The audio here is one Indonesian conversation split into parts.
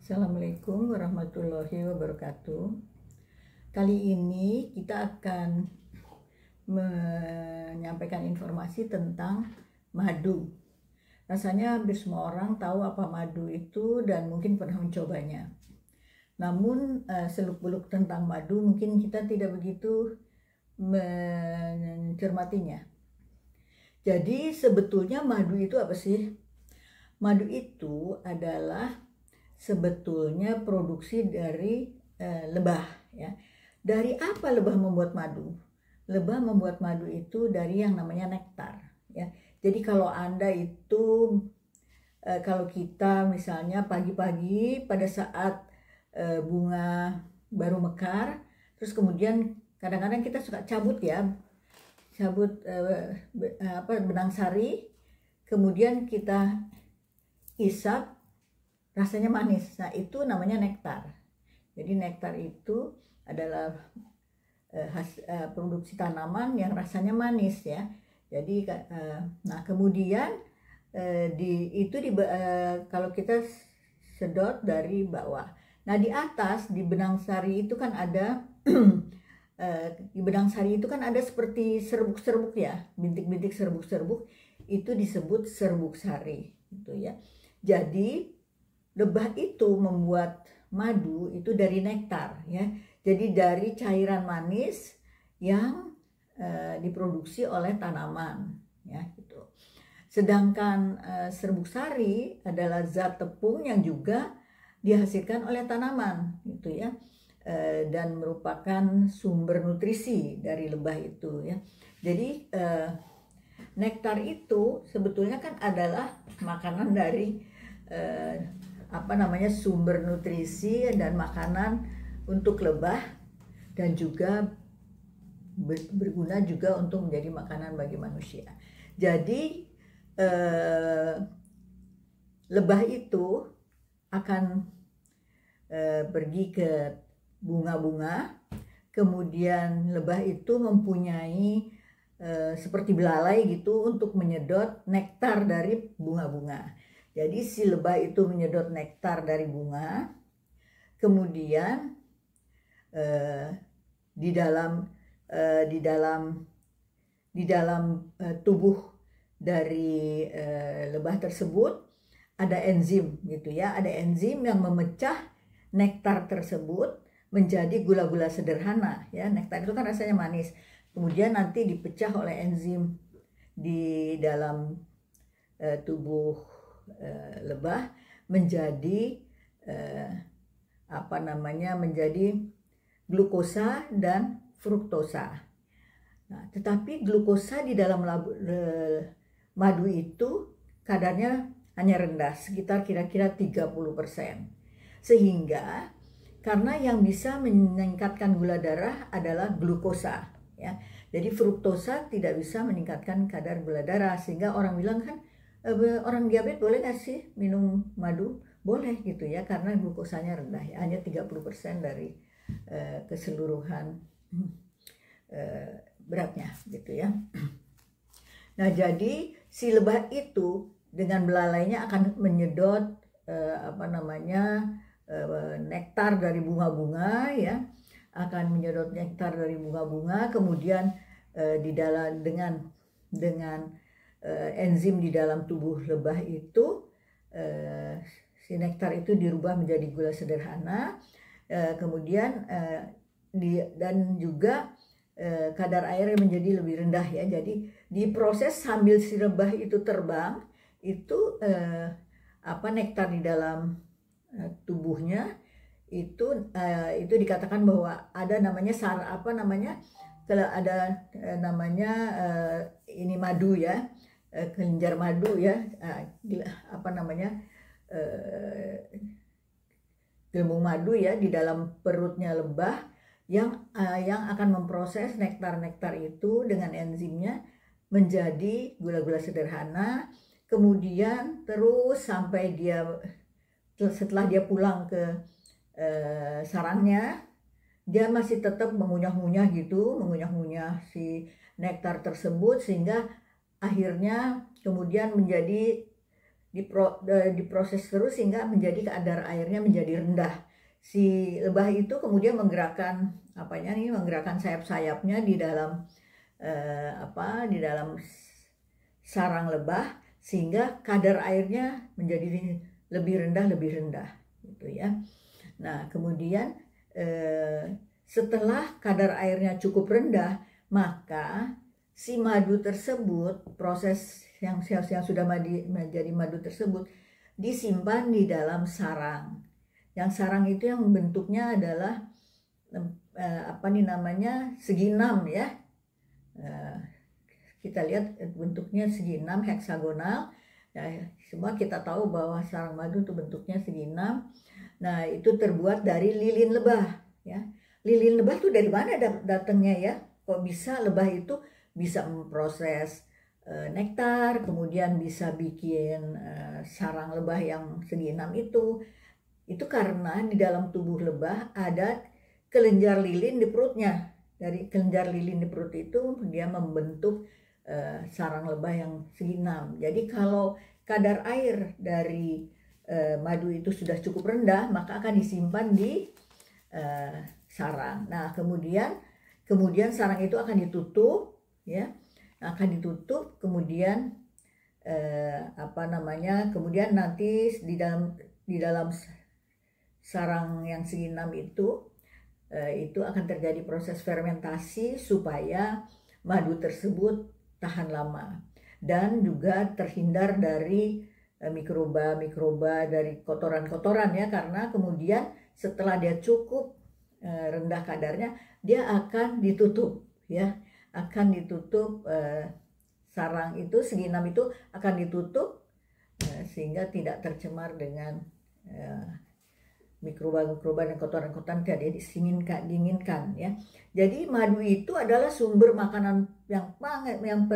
Assalamualaikum warahmatullahi wabarakatuh. Kali ini kita akan menyampaikan informasi tentang madu. Rasanya hampir semua orang tahu apa madu itu dan mungkin pernah mencobanya. Namun seluk-beluk tentang madu mungkin kita tidak begitu mencermatinya. Jadi sebetulnya madu itu apa sih? Madu itu adalah sebetulnya produksi dari lebah, ya. Dari apa lebah membuat madu? Lebah membuat madu itu dari yang namanya nektar, ya. Jadi kalau Anda itu kalau kita misalnya pagi-pagi pada saat bunga baru mekar, terus kemudian kadang-kadang kita suka cabut benang sari, kemudian kita isap, rasanya manis. Nah, itu namanya nektar. Jadi nektar itu adalah produksi tanaman yang rasanya manis, ya. Jadi nah kemudian kalau kita sedot dari bawah. Nah, di atas di benang sari itu kan ada di benang sari itu kan ada seperti serbuk-serbuk, ya, bintik-bintik serbuk-serbuk, itu disebut serbuk sari, gitu ya. Jadi lebah itu membuat madu itu dari nektar, ya. Jadi dari cairan manis yang diproduksi oleh tanaman, ya, gitu. Sedangkan serbuk sari adalah zat tepung yang juga dihasilkan oleh tanaman, gitu ya, dan merupakan sumber nutrisi dari lebah itu, ya. Jadi nektar itu sebetulnya kan adalah makanan dari sumber nutrisi dan makanan untuk lebah, dan juga berguna juga untuk menjadi makanan bagi manusia. Jadi lebah itu akan pergi ke bunga-bunga, kemudian lebah itu mempunyai seperti belalai gitu untuk menyedot nektar dari bunga-bunga. Jadi si lebah itu menyedot nektar dari bunga, kemudian di dalam tubuh dari lebah tersebut ada enzim, gitu ya. Ada enzim yang memecah nektar tersebut menjadi gula-gula sederhana, ya. Nektar itu kan rasanya manis. Kemudian nanti dipecah oleh enzim di dalam tubuh lebah menjadi menjadi glukosa dan fruktosa. Nah, tetapi glukosa di dalam madu itu kadarnya hanya rendah, sekitar kira-kira 30%. Sehingga karena yang bisa meningkatkan gula darah adalah glukosa, ya. Jadi fruktosa tidak bisa meningkatkan kadar gula darah, sehingga orang bilang kan orang diabetes boleh nggak sih minum madu? Boleh, gitu ya, karena glukosanya rendah, ya, hanya 30% dari keseluruhan beratnya, gitu ya. Nah, jadi si lebah itu dengan belalainya akan menyedot nektar dari bunga-bunga, ya, akan menyedot nektar dari bunga-bunga, kemudian dengan enzim di dalam tubuh lebah itu si nektar itu dirubah menjadi gula sederhana, kemudian dan juga kadar airnya menjadi lebih rendah, ya. Jadi diproses sambil si lebah itu terbang, itu nektar di dalam tubuhnya itu dikatakan bahwa ada namanya kalau ada ini madu, ya, kelenjar madu, ya, gelembung madu, ya, di dalam perutnya lebah yang akan memproses nektar-nektar itu dengan enzimnya menjadi gula-gula sederhana, kemudian terus sampai setelah dia pulang ke sarangnya, dia masih tetap mengunyah-ngunyah si nektar tersebut, sehingga akhirnya kemudian menjadi diproses terus sehingga menjadi kadar airnya menjadi rendah. Si lebah itu kemudian menggerakkan menggerakkan sayap-sayapnya di dalam di dalam sarang lebah sehingga kadar airnya menjadi lebih rendah gitu ya. Nah, kemudian setelah kadar airnya cukup rendah, maka si madu tersebut, proses yang sudah menjadi madu tersebut disimpan di dalam sarang. Yang sarang itu yang bentuknya adalah segi 6 ya. Kita lihat bentuknya segi 6 heksagonal. Ya, semua kita tahu bahwa sarang madu itu bentuknya segi 6. Nah, itu terbuat dari lilin lebah ya. Lilin lebah itu dari mana datangnya ya? Kok bisa lebah itu bisa memproses nektar, kemudian bisa bikin sarang lebah yang segi 6 itu karena di dalam tubuh lebah ada kelenjar lilin di perutnya. Dari kelenjar lilin di perut itu dia membentuk sarang lebah yang segi 6. Jadi kalau kadar air dari madu itu sudah cukup rendah, maka akan disimpan di sarang. Nah, kemudian sarang itu akan ditutup ya. Akan ditutup, kemudian kemudian nanti di dalam sarang yang segi 6 itu akan terjadi proses fermentasi supaya madu tersebut tahan lama dan juga terhindar dari mikroba dari kotoran-kotoran ya, karena kemudian setelah dia cukup rendah kadarnya dia akan ditutup ya, sarang itu segi 6 itu akan ditutup sehingga tidak tercemar dengan mikroba dan kotoran-kotoran tidak diinginkan ya. Jadi madu itu adalah sumber makanan yang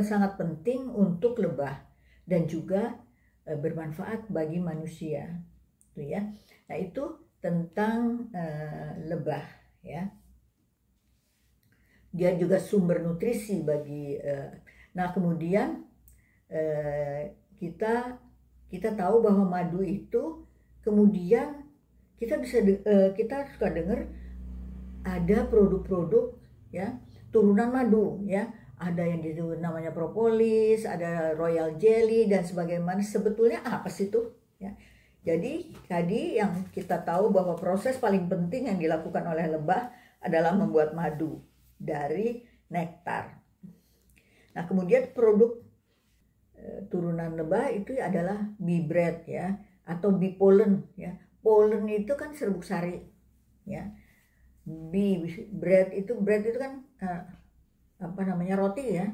sangat penting untuk lebah dan juga bermanfaat bagi manusia. Itu ya. Nah, itu tentang lebah ya. Dia juga sumber nutrisi bagi nah, kemudian kita tahu bahwa madu itu kemudian kita suka dengar ada produk-produk ya turunan madu ya, ada yang disebut namanya propolis, ada royal jelly dan sebagainya. Sebetulnya apa sih itu ya? Jadi tadi yang kita tahu bahwa proses paling penting yang dilakukan oleh lebah adalah membuat madu dari nektar. Nah, kemudian produk turunan lebah itu adalah bee bread ya, atau bee pollen ya. Pollen itu kan serbuk sari ya. Bee bread itu kan roti ya.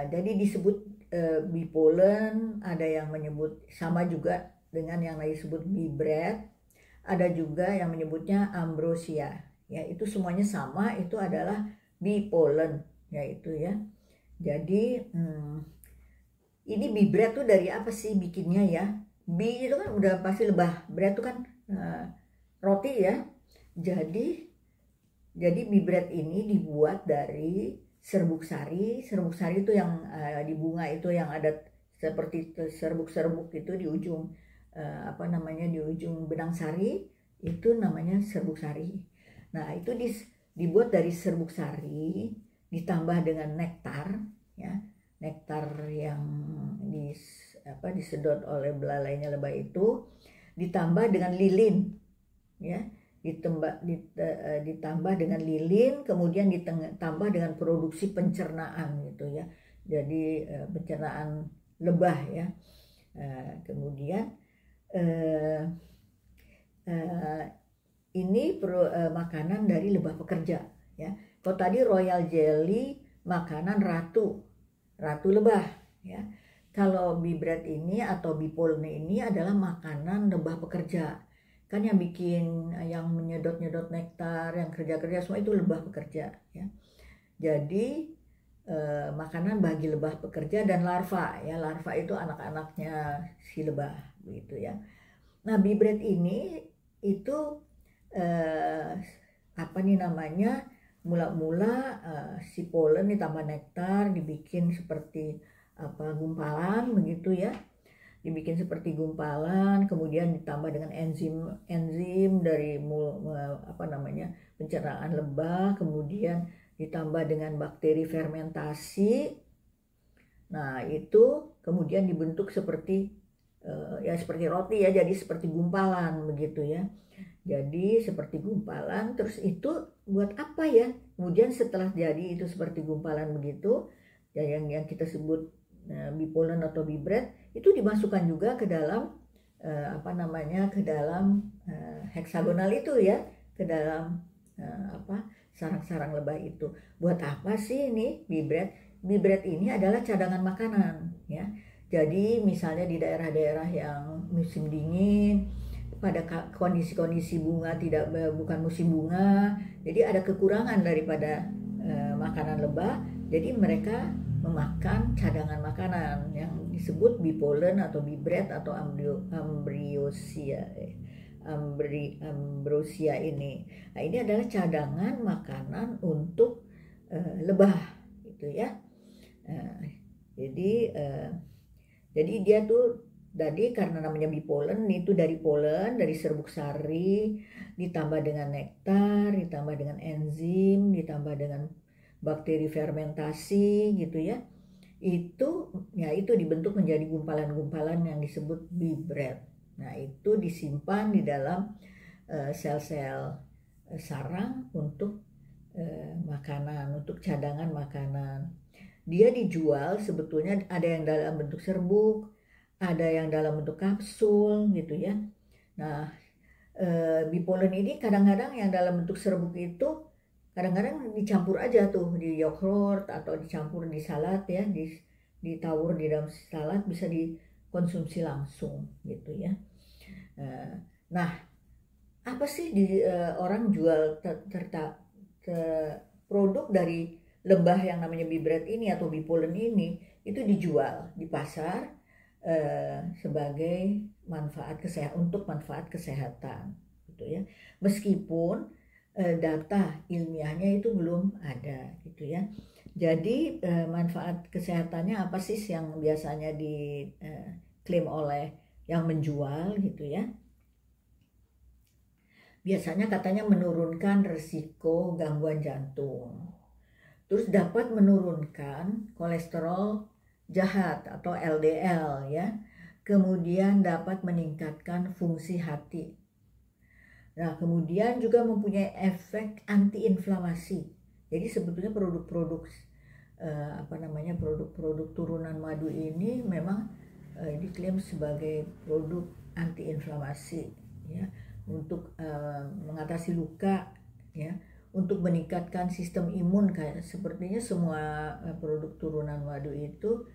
Jadi disebut bee pollen, ada yang menyebut sama juga dengan yang lain disebut bee bread, ada juga yang menyebutnya ambrosia ya. Itu semuanya sama, itu adalah bee pollen ya itu ya. Jadi ini bee bread tuh dari apa sih bikinnya ya? Bee itu kan udah pasti lebah, bread itu kan roti ya. Jadi bee bread ini dibuat dari serbuk sari. Serbuk sari itu yang di bunga itu yang ada seperti serbuk-serbuk itu di ujung di ujung benang sari, itu namanya serbuk sari. Nah, itu dibuat dari serbuk sari ditambah dengan nektar ya. Nektar yang disedot oleh belalainya lebah itu ditambah dengan lilin ya, ditambah dengan lilin, kemudian ditambah dengan produksi pencernaan gitu ya. Jadi pencernaan lebah ya. Kemudian ini makanan dari lebah pekerja ya. Kalau tadi royal jelly makanan ratu lebah ya. Kalau bee bread ini atau bee pollen ini adalah makanan lebah pekerja. Kan yang menyedot-nyedot nektar, yang kerja-kerja semua itu lebah pekerja ya. Jadi makanan bagi lebah pekerja dan larva ya. Larva itu anak-anaknya si lebah begitu ya. Nah, bee bread ini itu mula-mula si pollen ditambah nektar dibikin seperti gumpalan begitu ya. dibikin seperti gumpalan, kemudian ditambah dengan enzim dari pencernaan lebah, kemudian ditambah dengan bakteri fermentasi. Nah, itu kemudian dibentuk seperti seperti roti ya, jadi seperti gumpalan begitu ya. Jadi seperti gumpalan, terus itu buat apa ya? Kemudian setelah jadi itu seperti gumpalan begitu, ya yang kita sebut bipolen atau bibred, itu dimasukkan juga ke dalam ke dalam heksagonal itu ya, ke dalam sarang-sarang lebah itu. Buat apa sih ini bibred? Bibred ini adalah cadangan makanan ya. Jadi misalnya di daerah-daerah yang musim dingin, pada kondisi-kondisi bunga bukan musim bunga, jadi ada kekurangan daripada makanan lebah, jadi mereka memakan cadangan makanan yang disebut bipolen atau bibred atau ambrosia ini. Nah, ini adalah cadangan makanan untuk lebah gitu ya. Jadi dia tuh tadi karena namanya bipolen, itu dari polen, dari serbuk sari, ditambah dengan nektar, ditambah dengan enzim, ditambah dengan bakteri fermentasi gitu ya. Itu dibentuk menjadi gumpalan-gumpalan yang disebut bibred. Nah, itu disimpan di dalam sel-sel sarang untuk makanan, untuk cadangan makanan. Dia dijual sebetulnya ada yang dalam bentuk serbuk, ada yang dalam bentuk kapsul gitu ya. Nah, bipolen ini kadang-kadang yang dalam bentuk serbuk itu kadang-kadang dicampur aja tuh di yogurt atau dicampur di salad ya, ditawur di dalam salad, bisa dikonsumsi langsung gitu ya. Nah, apa sih orang jual produk dari lebah yang namanya bibred ini atau bipolen ini, itu dijual di pasar sebagai untuk manfaat kesehatan gitu ya. Meskipun data ilmiahnya itu belum ada gitu ya. Jadi manfaat kesehatannya apa sih yang biasanya diklaim oleh yang menjual gitu ya. Biasanya katanya menurunkan risiko gangguan jantung. Terus dapat menurunkan kolesterol jahat atau LDL ya. Kemudian dapat meningkatkan fungsi hati. Nah, kemudian juga mempunyai efek antiinflamasi. Jadi sebetulnya produk-produk produk-produk turunan madu ini memang diklaim sebagai produk antiinflamasi ya, untuk mengatasi luka ya, untuk meningkatkan sistem imun. Kayak sepertinya semua produk turunan madu itu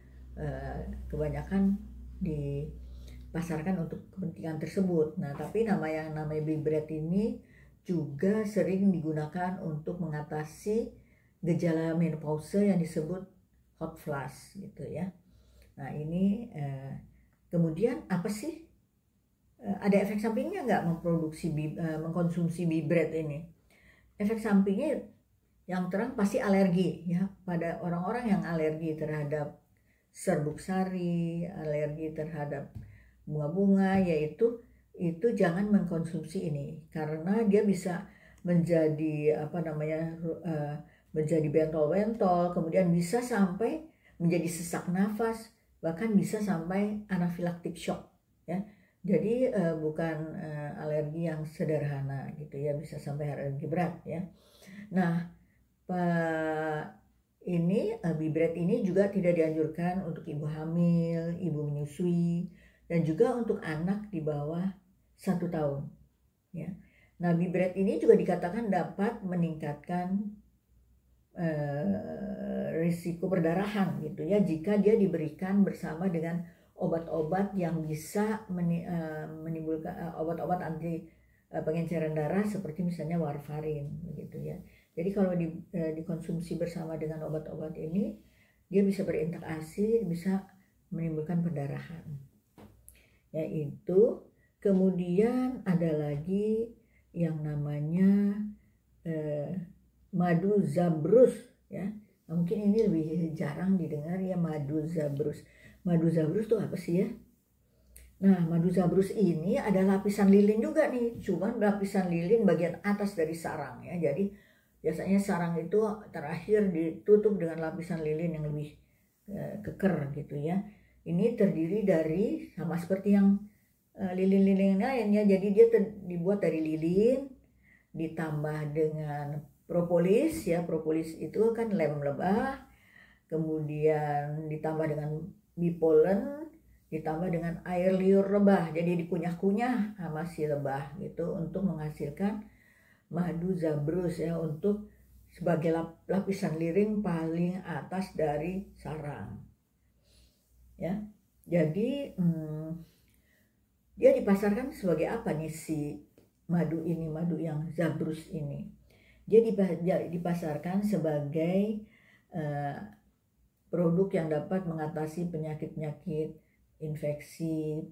kebanyakan dipasarkan untuk kepentingan tersebut. Nah, tapi yang namanya bibred ini juga sering digunakan untuk mengatasi gejala menopause yang disebut hot flash gitu ya. Nah, ini kemudian apa sih? Ada efek sampingnya nggak mengkonsumsi bibred ini? Efek sampingnya yang terang pasti alergi ya, pada orang-orang yang alergi terhadap serbuk sari, alergi terhadap bunga-bunga, yaitu jangan mengkonsumsi ini karena dia bisa menjadi menjadi bentol-bentol, kemudian bisa sampai menjadi sesak nafas, bahkan bisa sampai anafilaktik shock ya. Jadi bukan alergi yang sederhana gitu ya, bisa sampai alergi berat ya. Nah, bibred ini juga tidak dianjurkan untuk ibu hamil, ibu menyusui, dan juga untuk anak di bawah 1 tahun ya. Nah, bibred ini juga dikatakan dapat meningkatkan risiko perdarahan gitu ya, jika dia diberikan bersama dengan obat-obat yang bisa menimbulkan obat-obat anti pengenceran darah seperti misalnya warfarin begitu ya. Jadi kalau dikonsumsi bersama dengan obat-obat ini, dia bisa berinteraksi, bisa menimbulkan perdarahan. Yaitu kemudian ada lagi yang namanya madu zabrus ya. Mungkin ini lebih jarang didengar ya, madu zabrus. Madu zabrus itu apa sih ya? Nah, madu zabrus ini ada lapisan lilin juga nih, cuman lapisan lilin bagian atas dari sarang ya. Jadi biasanya sarang itu terakhir ditutup dengan lapisan lilin yang lebih keker gitu ya. Ini terdiri dari sama seperti yang lilin-lilin lainnya. Jadi dia dibuat dari lilin ditambah dengan propolis ya. Propolis itu kan lem lebah, kemudian ditambah dengan bipolen, ditambah dengan air liur lebah. Jadi dikunyah-kunyah sama si lebah gitu untuk menghasilkan madu zabrus ya, untuk sebagai lapisan lilin paling atas dari sarang ya. Jadi dia dipasarkan sebagai apa nih si madu ini, madu yang zabrus ini? Dia dipasarkan sebagai produk yang dapat mengatasi penyakit-penyakit infeksi,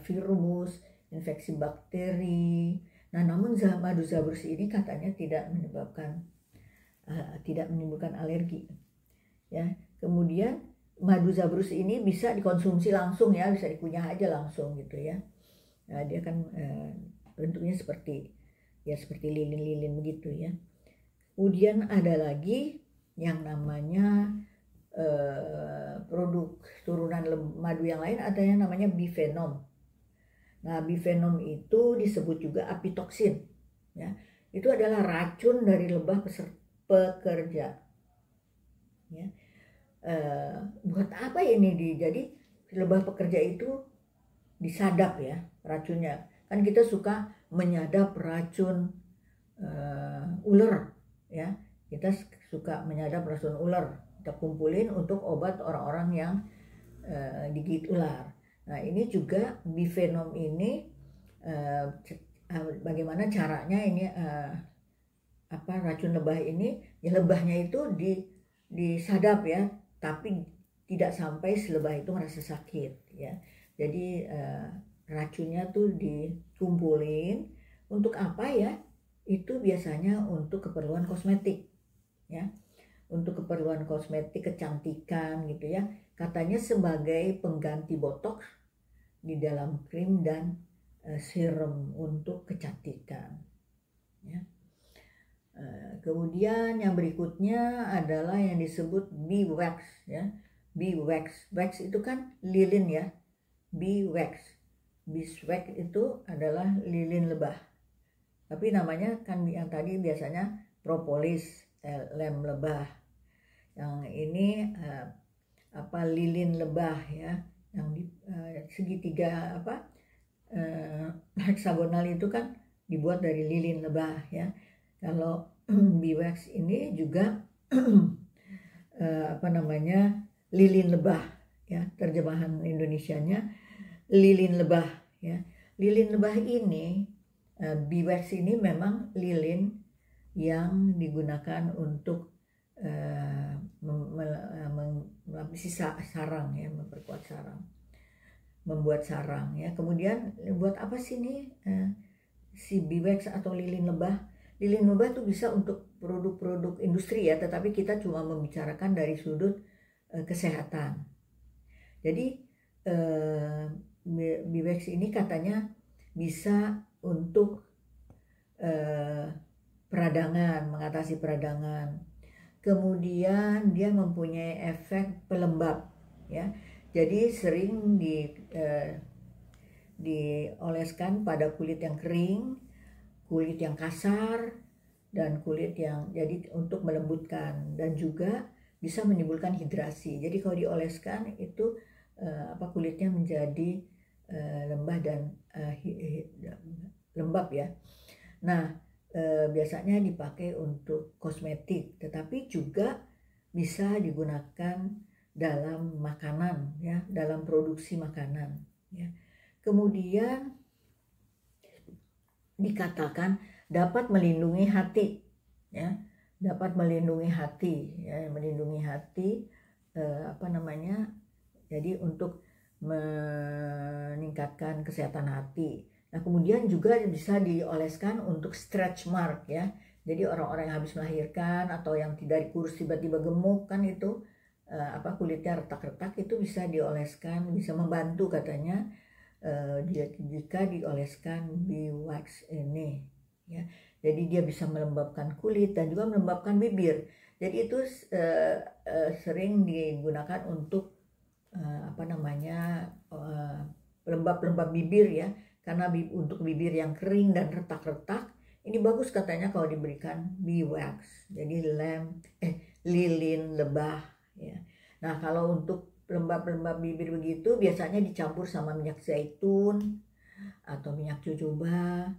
virus, infeksi bakteri. Nah, namun madu zabrus ini katanya tidak menimbulkan alergi. Ya, kemudian madu zabrus ini bisa dikonsumsi langsung ya, bisa dikunyah aja langsung gitu ya. Nah, dia kan bentuknya seperti lilin-lilin begitu ya. Kemudian ada lagi yang namanya produk turunan madu yang lain, ada yang namanya bifenom. Nah, bifenom itu disebut juga apitoksin ya. Itu adalah racun dari lebah pekerja ya. Buat apa ini jadi lebah pekerja itu disadap ya racunnya. Kan kita suka menyadap racun ular ya. Kita suka menyadap racun ular, kita kumpulin untuk obat orang-orang yang digigit ular. Nah, ini juga bifenom ini bagaimana caranya ini racun lebah ini ya, lebahnya itu disadap ya, tapi tidak sampai si lebah itu merasa sakit ya. Jadi racunnya tuh dikumpulin untuk apa ya? Itu biasanya untuk keperluan kosmetik ya. Untuk keperluan kosmetik, kecantikan gitu ya. Katanya sebagai pengganti botox di dalam krim dan serum untuk kecantikan ya. Kemudian yang berikutnya adalah yang disebut bee wax ya. Bee wax, wax itu kan lilin ya. Bee wax, beeswax itu adalah lilin lebah. Tapi namanya kan yang tadi biasanya propolis, lem lebah. Yang ini lilin lebah ya, yang di segitiga heksagonal itu kan dibuat dari lilin lebah ya. Kalau beeswax ini juga lilin lebah ya, terjemahan Indonesianya lilin lebah ya. Lilin lebah ini beeswax ini memang lilin yang digunakan untuk melapisi sarang ya, memperkuat sarang, membuat sarang ya. Kemudian buat apa sih nih si beeswax atau lilin lebah? Lilin lebah itu bisa untuk produk-produk industri ya, tetapi kita cuma membicarakan dari sudut kesehatan. Jadi beeswax ini katanya bisa untuk peradangan, mengatasi peradangan. Kemudian dia mempunyai efek pelembab ya. Jadi sering dioleskan pada kulit yang kering, kulit yang kasar, dan kulit yang jadi untuk melembutkan, dan juga bisa menimbulkan hidrasi. Jadi kalau dioleskan itu kulitnya menjadi lembah dan lembab ya. Nah, biasanya dipakai untuk kosmetik, tetapi juga bisa digunakan dalam makanan ya, dalam produksi makanan ya. Kemudian dikatakan dapat melindungi hati ya, dapat melindungi hati ya, melindungi hati jadi untuk meningkatkan kesehatan hati. Nah, kemudian juga bisa dioleskan untuk stretch mark ya. Jadi orang-orang yang habis melahirkan atau yang tidak kurus tiba-tiba gemuk kan itu kulitnya retak-retak, itu bisa dioleskan, bisa membantu katanya dia jika dioleskan beeswax ini ya. Jadi dia bisa melembabkan kulit dan juga melembabkan bibir. Jadi itu sering digunakan untuk pelembab-pelembab bibir ya. Karena untuk bibir yang kering dan retak-retak, ini bagus katanya kalau diberikan beeswax. Jadi lilin lebah ya. Nah, kalau untuk pelembab-pelembab bibir begitu biasanya dicampur sama minyak zaitun atau minyak jojoba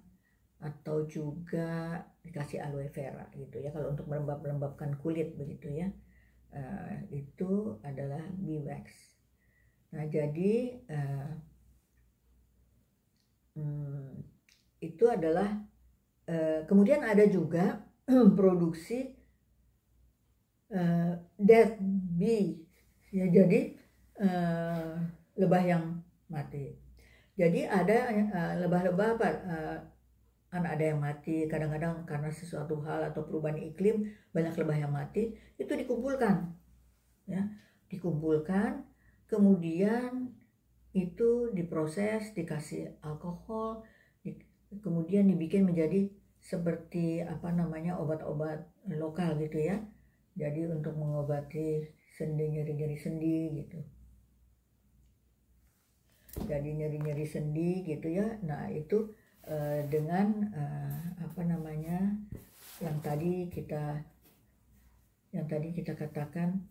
atau juga dikasih aloe vera gitu ya, kalau untuk melembabkan kulit begitu ya. Itu adalah beeswax. Nah, jadi itu adalah kemudian ada juga produksi dead bee ya, jadi lebah yang mati. Jadi ada lebah-lebah ada yang mati, kadang-kadang karena sesuatu hal atau perubahan iklim banyak lebah yang mati, itu dikumpulkan ya, kemudian itu diproses, dikasih alkohol, kemudian dibikin menjadi seperti obat-obat lokal gitu ya. Jadi untuk mengobati nyeri-nyeri sendi gitu. Jadi nyeri-nyeri sendi gitu ya. Nah, itu dengan yang tadi kita katakan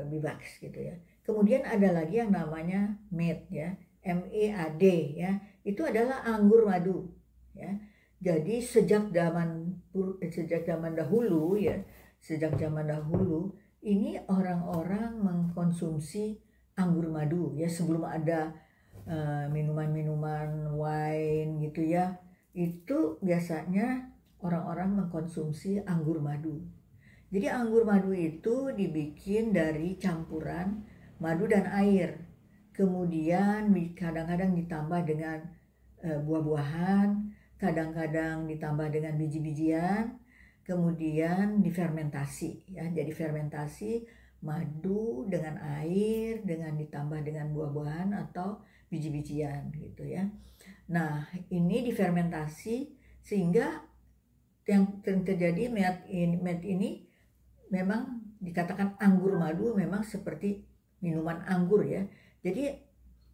beeswax gitu ya. Kemudian ada lagi yang namanya mead ya, MEAD ya. Itu adalah anggur madu ya. Jadi sejak zaman dahulu ya, ini orang-orang mengkonsumsi anggur madu ya, sebelum ada minuman-minuman wine gitu ya. Itu biasanya orang-orang mengkonsumsi anggur madu. Jadi anggur madu itu dibikin dari campuran madu dan air. Kemudian kadang-kadang ditambah dengan buah-buahan, kadang-kadang ditambah dengan biji-bijian, kemudian difermentasi ya. Jadi fermentasi madu dengan air dengan ditambah dengan buah-buahan atau biji-bijian gitu ya. Nah, ini difermentasi sehingga yang terjadi mead ini memang dikatakan anggur madu, memang seperti minuman anggur ya. Jadi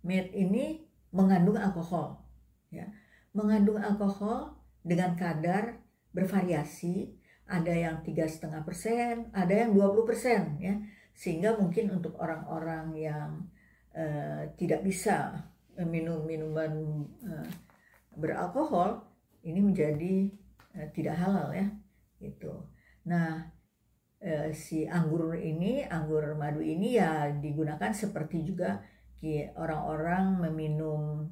mead ini mengandung alkohol ya. Mengandung alkohol dengan kadar bervariasi, ada yang 3,5%, ada yang 20% ya. Sehingga mungkin untuk orang-orang yang tidak bisa minum minuman beralkohol, ini menjadi tidak halal ya gitu. Nah, si anggur madu ini ya digunakan seperti juga orang-orang meminum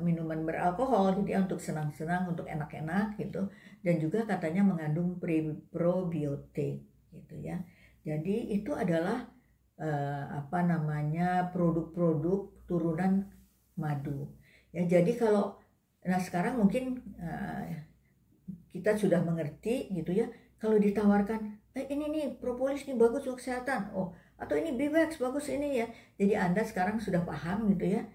minuman beralkohol gitu ya, untuk senang-senang, untuk enak-enak gitu, dan juga katanya mengandung probiotik gitu ya. Jadi itu adalah produk-produk turunan madu ya. Jadi sekarang mungkin kita sudah mengerti gitu ya, kalau ditawarkan ini nih propolis nih bagus untuk kesehatan, atau ini beeswax bagus ini ya, jadi Anda sekarang sudah paham gitu ya.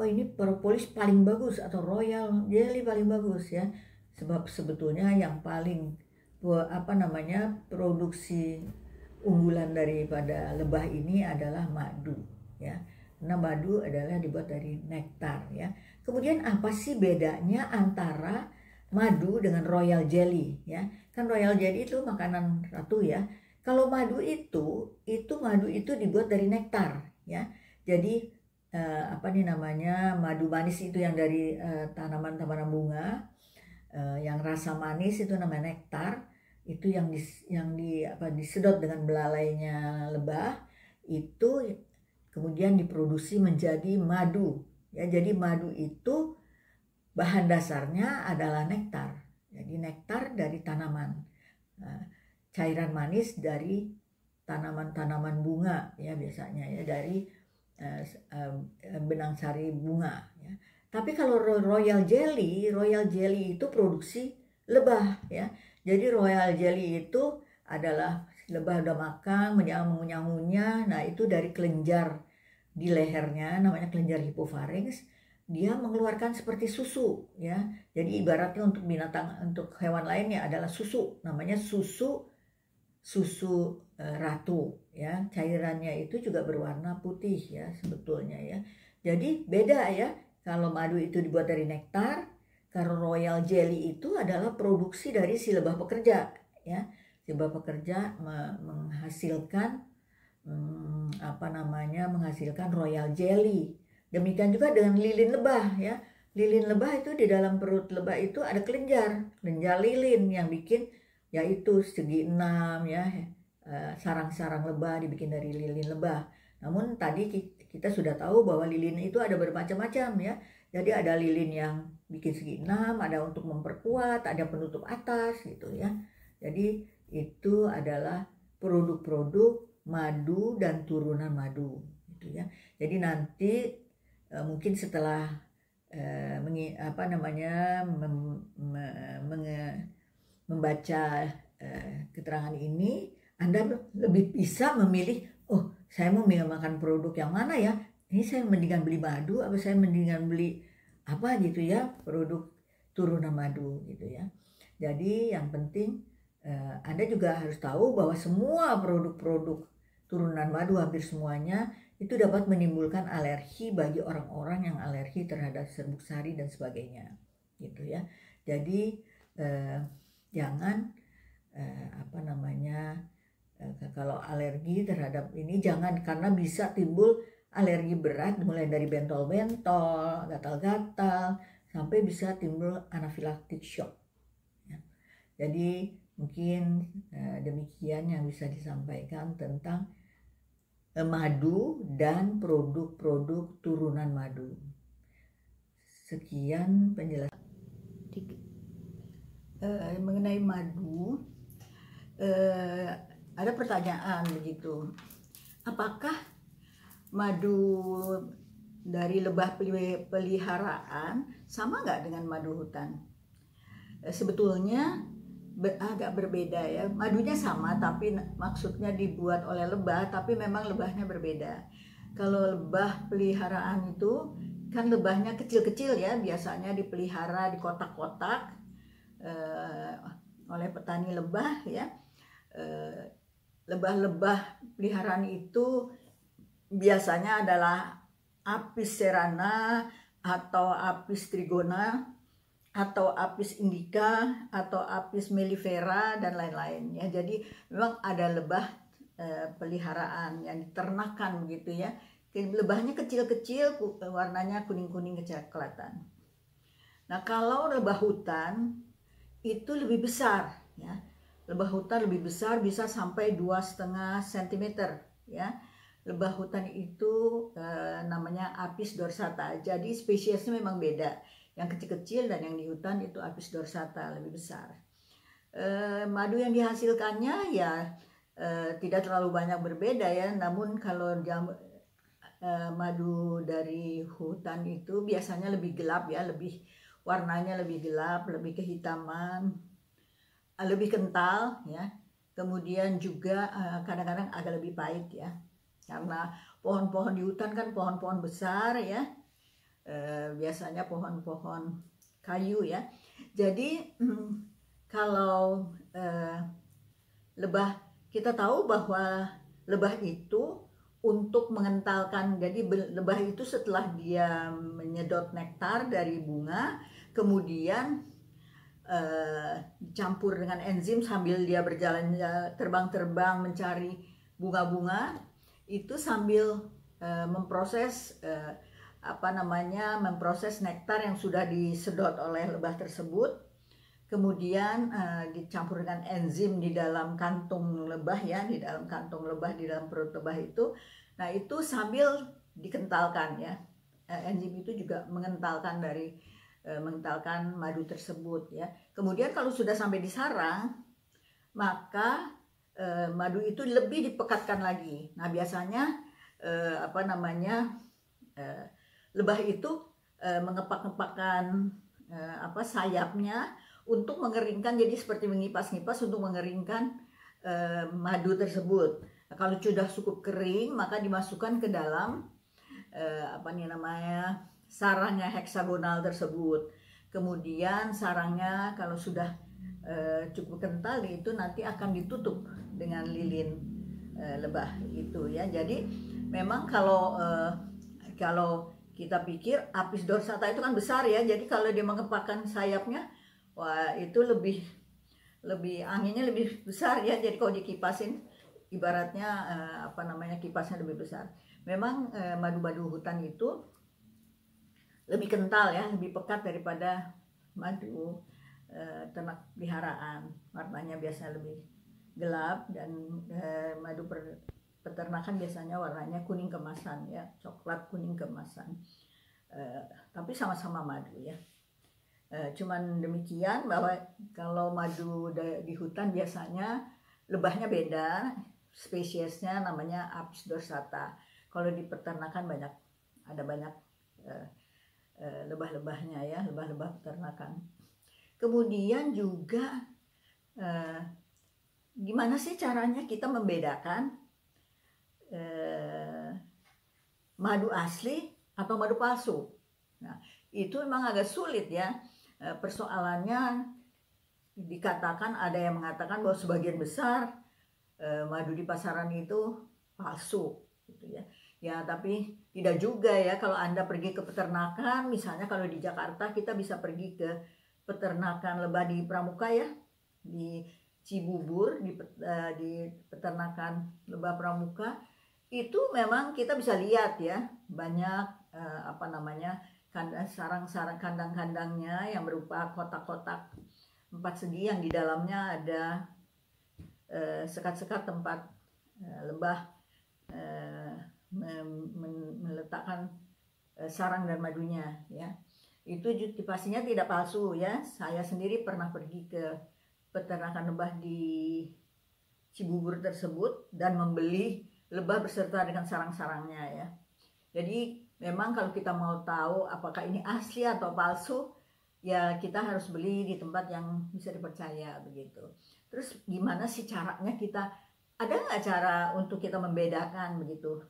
Ini propolis paling bagus atau royal jelly paling bagus ya, sebab sebetulnya yang paling produksi unggulan daripada lebah ini adalah madu ya. Nah, madu adalah dibuat dari nektar ya. Kemudian apa sih bedanya antara madu dengan royal jelly ya? Kan royal jelly itu makanan ratu ya. Kalau madu itu dibuat dari nektar ya. Jadi madu manis itu yang dari tanaman-tanaman bunga, yang rasa manis itu namanya nektar. Itu yang disedot dengan belalainya lebah, itu kemudian diproduksi menjadi madu ya. Jadi madu itu bahan dasarnya adalah nektar. Jadi nektar dari tanaman, cairan manis dari tanaman-tanaman bunga ya, biasanya ya dari benang sari bunga ya. Tapi kalau royal jelly itu produksi lebah ya. Jadi royal jelly itu adalah lebah udah makan, mengunyah-ngunyah, nah itu dari kelenjar di lehernya, namanya kelenjar hipofarings, dia mengeluarkan seperti susu ya. Jadi ibaratnya untuk binatang, untuk hewan lainnya adalah susu, namanya susu ratu ya. Cairannya itu juga berwarna putih ya sebetulnya ya. Jadi beda ya, kalau madu itu dibuat dari nektar, kalau royal jelly itu adalah produksi dari si lebah pekerja ya. Si lebah pekerja menghasilkan menghasilkan royal jelly. Demikian juga dengan lilin lebah ya. Lilin lebah itu di dalam perut lebah itu ada kelenjar lilin yang bikin, yaitu segi enam ya, sarang-sarang lebah dibikin dari lilin lebah. Namun tadi kita sudah tahu bahwa lilin itu ada bermacam-macam ya. Jadi ada lilin yang bikin segi enam, ada untuk memperkuat, ada penutup atas gitu ya. Jadi itu adalah produk-produk madu dan turunan madu gitu ya. Jadi nanti mungkin setelah membaca keterangan ini, Anda lebih bisa memilih, oh saya mau makan produk yang mana ya, ini saya mendingan beli madu apa saya mendingan beli apa gitu ya, produk turunan madu gitu ya. Jadi yang penting Anda juga harus tahu bahwa semua produk-produk turunan madu, hampir semuanya itu dapat menimbulkan alergi bagi orang-orang yang alergi terhadap serbuk sari dan sebagainya gitu ya. Jadi jangan kalau alergi terhadap ini jangan, karena bisa timbul alergi berat mulai dari bentol-bentol, gatal-gatal, sampai bisa timbul anafilaktik shock ya. Jadi mungkin demikian yang bisa disampaikan tentang madu dan produk-produk turunan madu. Sekian penjelasan mengenai madu. Ada pertanyaan begitu, apakah madu dari lebah peliharaan sama nggak dengan madu hutan? Sebetulnya agak berbeda ya. Madunya sama tapi maksudnya dibuat oleh lebah, tapi memang lebahnya berbeda. Kalau lebah peliharaan itu kan lebahnya kecil-kecil ya, biasanya dipelihara di kotak-kotak oleh petani lebah ya. Lebah-lebah peliharaan itu biasanya adalah Apis cerana atau Apis trigona atau Apis indica atau Apis mellifera dan lain-lain ya. Jadi memang ada lebah peliharaan yang diternakan begitu ya. Lebahnya kecil-kecil, warnanya kuning-kuning kecoklatan. Nah kalau lebah hutan itu lebih besar ya. Lebah hutan lebih besar, bisa sampai 2,5 cm ya. Lebah hutan itu namanya Apis dorsata. Jadi spesiesnya memang beda. Yang kecil-kecil dan yang di hutan itu Apis dorsata, lebih besar. Madu yang dihasilkannya ya tidak terlalu banyak berbeda ya. Namun kalau madu dari hutan itu biasanya lebih gelap ya, lebih warnanya lebih gelap, lebih kehitaman, lebih kental ya. Kemudian juga kadang-kadang agak lebih pahit ya, karena pohon-pohon di hutan kan pohon-pohon besar ya, biasanya pohon-pohon kayu ya. Jadi kalau lebah, kita tahu bahwa lebah itu untuk mengentalkan, jadi lebah itu setelah dia menyedot nektar dari bunga, kemudian dicampur dengan enzim sambil dia berjalan terbang-terbang mencari bunga-bunga, itu sambil memproses memproses nektar yang sudah disedot oleh lebah tersebut, kemudian dicampur dengan enzim di dalam kantung lebah ya, di dalam kantung lebah, di dalam perut lebah itu. Nah itu sambil dikentalkan ya, enzim itu juga mengentalkan madu tersebut ya. Kemudian kalau sudah sampai di sarang, maka madu itu lebih dipekatkan lagi. Nah biasanya lebah itu mengepak-ngepakkan sayapnya untuk mengeringkan, jadi seperti mengipas-ngipas untuk mengeringkan madu tersebut. Nah, kalau sudah cukup kering maka dimasukkan ke dalam apa nih namanya, sarangnya heksagonal tersebut. Kemudian sarangnya kalau sudah cukup kental itu nanti akan ditutup dengan lilin lebah itu ya. Jadi memang kalau kita pikir Apis dorsata itu kan besar ya, jadi kalau dia mengepakkan sayapnya, wah itu lebih anginnya lebih besar ya. Jadi kalau dikipasin ibaratnya apa namanya, kipasnya lebih besar. Memang madu-madu hutan itu lebih kental ya, lebih pekat daripada madu ternak peliharaan. Warnanya biasanya lebih gelap, dan madu peternakan biasanya warnanya kuning kemasan ya, coklat kuning kemasan. Tapi sama-sama madu ya. Cuman demikian bahwa kalau madu di hutan biasanya lebahnya beda, spesiesnya namanya Apis dorsata. Kalau di peternakan ada banyak lebah-lebahnya ya, lebah-lebah peternakan. Kemudian juga gimana sih caranya kita membedakan madu asli atau madu palsu? Nah, itu memang agak sulit ya. Persoalannya dikatakan, ada yang mengatakan bahwa sebagian besar madu di pasaran itu palsu gitu ya. Ya, tapi tidak juga ya. Kalau Anda pergi ke peternakan, misalnya kalau di Jakarta kita bisa pergi ke peternakan lebah di Pramuka ya, di Cibubur, di peternakan lebah Pramuka, itu memang kita bisa lihat ya, banyak apa namanya, sarang-sarang kandang-kandangnya yang berupa kotak-kotak 4 segi yang di dalamnya ada sekat-sekat tempat lebah meletakkan sarang dan madunya ya. Itu pastinya tidak palsu ya. Saya sendiri pernah pergi ke peternakan lebah di Cibubur tersebut dan membeli lebah beserta dengan sarang-sarangnya ya. Jadi memang kalau kita mau tahu apakah ini asli atau palsu, ya kita harus beli di tempat yang bisa dipercaya begitu. Terus gimana sih caranya kita, ada nggak cara untuk kita membedakan begitu?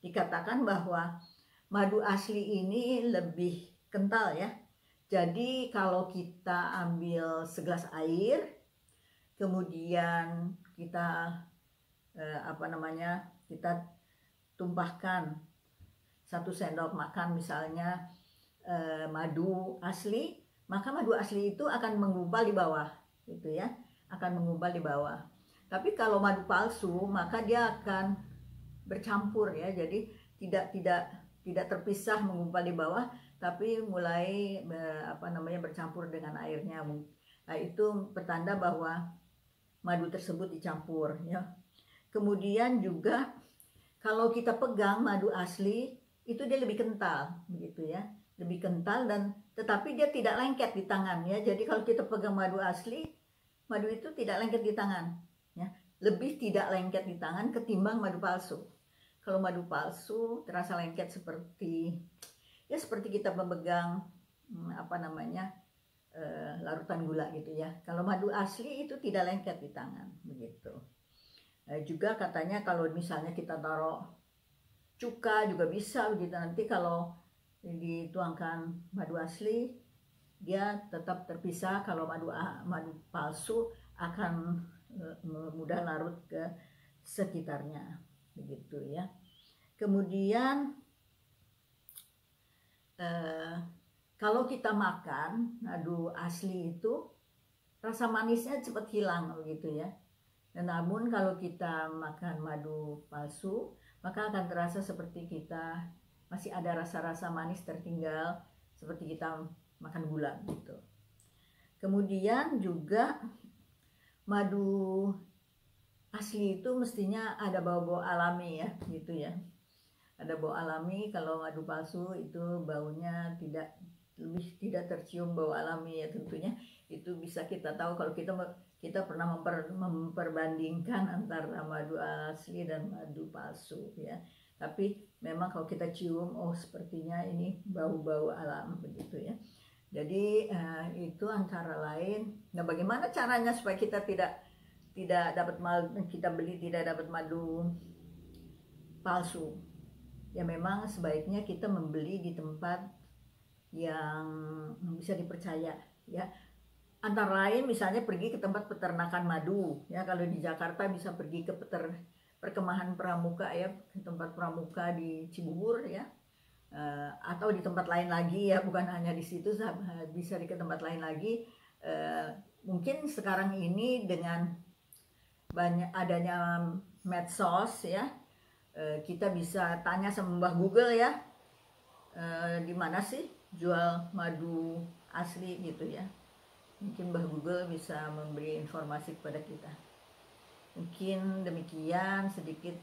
Dikatakan bahwa madu asli ini lebih kental ya. Jadi kalau kita ambil segelas air, kemudian kita apa namanya, kita tumpahkan 1 sendok makan misalnya madu asli, maka madu asli itu akan menggumpal di bawah gitu ya, akan menggumpal di bawah. Tapi kalau madu palsu maka dia akan bercampur ya, jadi tidak terpisah menggumpal di bawah, tapi mulai apa namanya, bercampur dengan airnya. Nah, itu pertanda bahwa madu tersebut dicampur ya. Kemudian juga kalau kita pegang madu asli itu dia lebih kental begitu ya, lebih kental, dan tetapi dia tidak lengket di tangan ya. Jadi kalau kita pegang madu asli, madu itu tidak lengket di tangan ya, lebih tidak lengket di tangan ketimbang madu palsu. Kalau madu palsu terasa lengket seperti kita memegang apa namanya, larutan gula gitu ya. Kalau madu asli itu tidak lengket di tangan begitu. Juga katanya kalau misalnya kita taruh cuka juga bisa begitu, nanti kalau dituangkan madu asli dia tetap terpisah. Kalau madu palsu akan mudah larut ke sekitarnya begitu ya. Kemudian kalau kita makan madu asli itu rasa manisnya cepat hilang begitu ya. Namun kalau kita makan madu palsu maka akan terasa seperti kita masih ada rasa-rasa manis tertinggal, seperti kita makan gula gitu. Kemudian juga madu asli itu mestinya ada bau-bau alami ya gitu ya. Ada bau alami. Kalau madu palsu itu baunya tidak tercium bau alami ya. Tentunya itu bisa kita tahu kalau kita pernah memperbandingkan antara madu asli dan madu palsu ya. Tapi memang kalau kita cium, oh sepertinya ini bau-bau alam begitu ya. Jadi itu antara lain. Nah, bagaimana caranya supaya kita tidak tidak dapat kita beli tidak dapat madu palsu, ya memang sebaiknya kita membeli di tempat yang bisa dipercaya ya. Antara lain misalnya pergi ke tempat peternakan madu ya, kalau di Jakarta bisa pergi ke perkemahan Pramuka ya, ke tempat Pramuka di Cibubur ya, atau di tempat lain lagi ya, bukan hanya di situ, bisa di ke tempat lain lagi. Mungkin sekarang ini dengan banyak adanya medsos ya, kita bisa tanya sama Mbah Google ya, di mana sih jual madu asli gitu ya. Mungkin Mbah Google bisa memberi informasi kepada kita. Mungkin demikian sedikit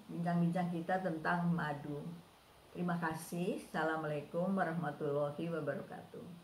bincang-bincang kita tentang madu. Terima kasih. Assalamualaikum warahmatullahi wabarakatuh.